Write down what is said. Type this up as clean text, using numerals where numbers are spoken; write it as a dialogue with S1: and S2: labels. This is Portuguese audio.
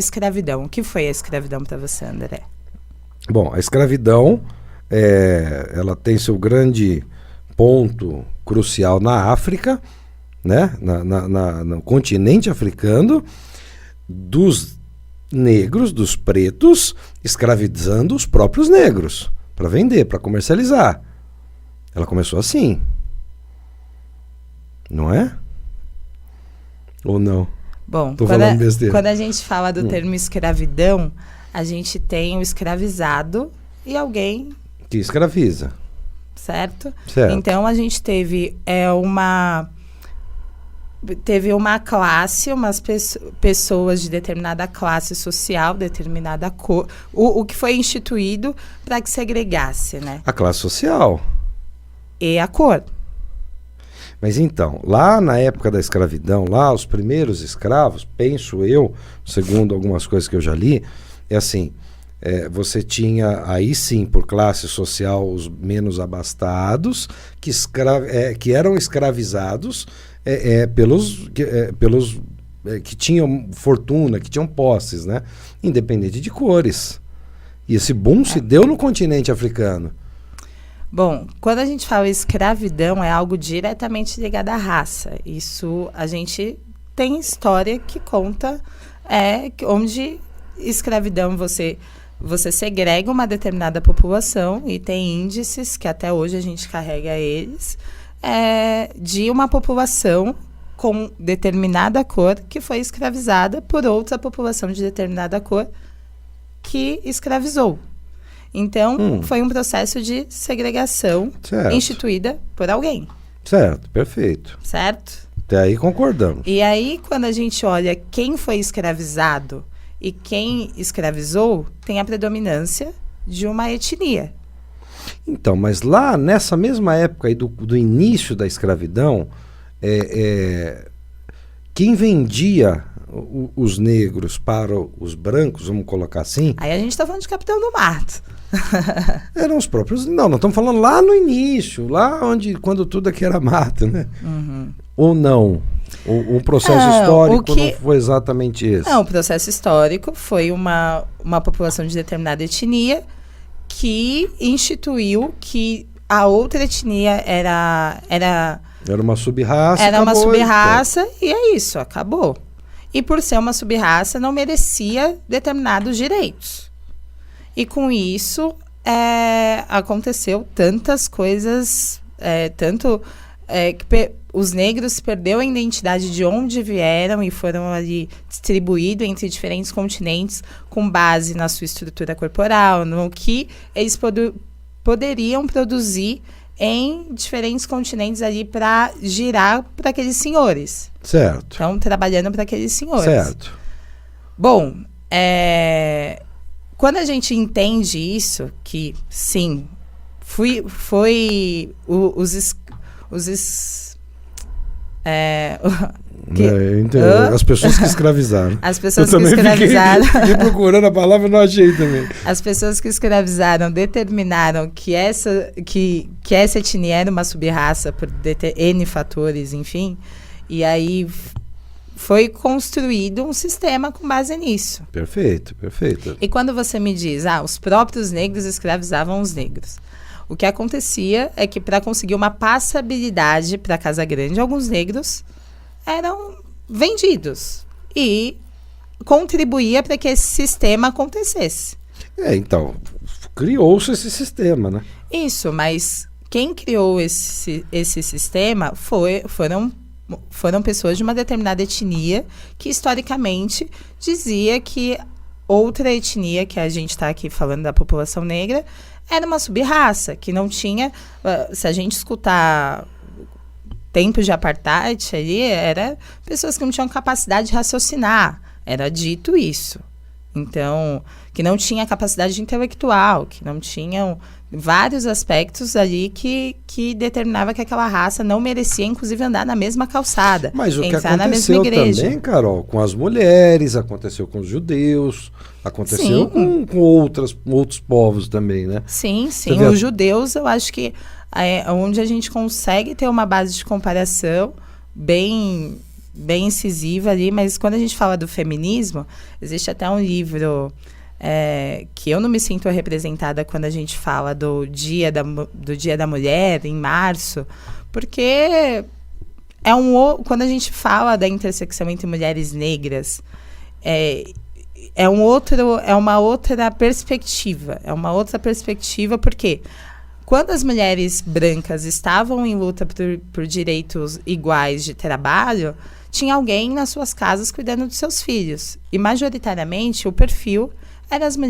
S1: escravidão. O que foi a escravidão para você, André?
S2: Bom, a escravidão, ela tem seu grande ponto crucial na África, né? No continente africano, dos negros, dos pretos, escravizando os próprios negros para vender, para comercializar. Ela começou assim, não é? Ou não?
S1: Bom, quando a gente fala do termo escravidão, a gente tem o escravizado e alguém
S2: que escraviza.
S1: Certo?
S2: Certo.
S1: Então a gente teve uma classe, umas pessoas de determinada classe social, determinada cor, o que foi instituído para que segregasse, né?
S2: A classe social.
S1: E a cor.
S2: Mas então, lá na época da escravidão, lá os primeiros escravos, penso eu, segundo algumas coisas que eu já li, é assim, você tinha aí sim, por classe social, os menos abastados, que eram escravizados pelos que tinham fortuna, que tinham posses, né? Independente de cores. E esse boom se deu no continente africano.
S1: Bom, quando a gente fala escravidão, é algo diretamente ligado à raça. Isso a gente tem história que conta onde escravidão você segrega uma determinada população e tem índices que até hoje a gente carrega eles de uma população com determinada cor que foi escravizada por outra população de determinada cor que escravizou. Então, foi um processo de segregação instituída por alguém.
S2: Certo, perfeito.
S1: Certo?
S2: Até aí concordamos.
S1: E aí, quando a gente olha quem foi escravizado e quem escravizou, tem a predominância de uma etnia.
S2: Então, mas lá nessa mesma época aí do início da escravidão, quem vendia os negros para os brancos, vamos colocar assim...
S1: Aí a gente está falando de Capitão do Mato.
S2: Eram os próprios... Não, nós estamos falando lá no início, lá quando tudo aqui era mato, né?
S1: Uhum.
S2: Ou não? O processo histórico não foi exatamente esse?
S1: Não, o processo histórico foi uma população de determinada etnia que instituiu que a outra etnia era
S2: uma sub-raça.
S1: Era uma sub-raça e é isso, acabou. E por ser uma sub-raça, não merecia determinados direitos. E com isso, aconteceu tantas coisas, que os negros perderam a identidade de onde vieram e foram ali distribuídos entre diferentes continentes com base na sua estrutura corporal, no que eles poderiam produzir em diferentes continentes ali para girar para aqueles senhores.
S2: Certo.
S1: Então, trabalhando para aqueles senhores.
S2: Certo.
S1: Bom, quando a gente entende isso, que sim,
S2: as pessoas que escravizaram.
S1: As pessoas que escravizaram.
S2: Fiquei procurando a palavra e não achei também.
S1: As pessoas que escravizaram determinaram que essa etnia era uma sub-raça por N fatores, enfim. E aí foi construído um sistema com base nisso.
S2: Perfeito, perfeito.
S1: E quando você me diz, os próprios negros escravizavam os negros. O que acontecia é que para conseguir uma passabilidade para a Casa Grande, alguns negros eram vendidos e contribuía para que esse sistema acontecesse.
S2: Então, criou-se esse sistema, né?
S1: Isso, mas quem criou esse sistema foram pessoas de uma determinada etnia que, historicamente, dizia que outra etnia, que a gente está aqui falando da população negra, era uma sub-raça, que não tinha... Se a gente escutar tempos de apartheid ali, era pessoas que não tinham capacidade de raciocinar. Era dito isso. Então, que não tinha capacidade intelectual, que não tinham vários aspectos ali que determinava que aquela raça não merecia, inclusive, andar na mesma calçada.
S2: Mas o que aconteceu também, Carol, com as mulheres, aconteceu com os judeus, aconteceu com outros povos também, né?
S1: Sim. Os judeus, eu acho que é onde a gente consegue ter uma base de comparação bem bem incisiva ali, mas quando a gente fala do feminismo, existe até um livro que eu não me sinto representada quando a gente fala do Dia da Mulher, em março, porque quando a gente fala da intersecção entre mulheres negras, é uma outra perspectiva. É uma outra perspectiva, porque quando as mulheres brancas estavam em luta por direitos iguais de trabalho, tinha alguém nas suas casas cuidando dos seus filhos. E, majoritariamente, o perfil era as mulheres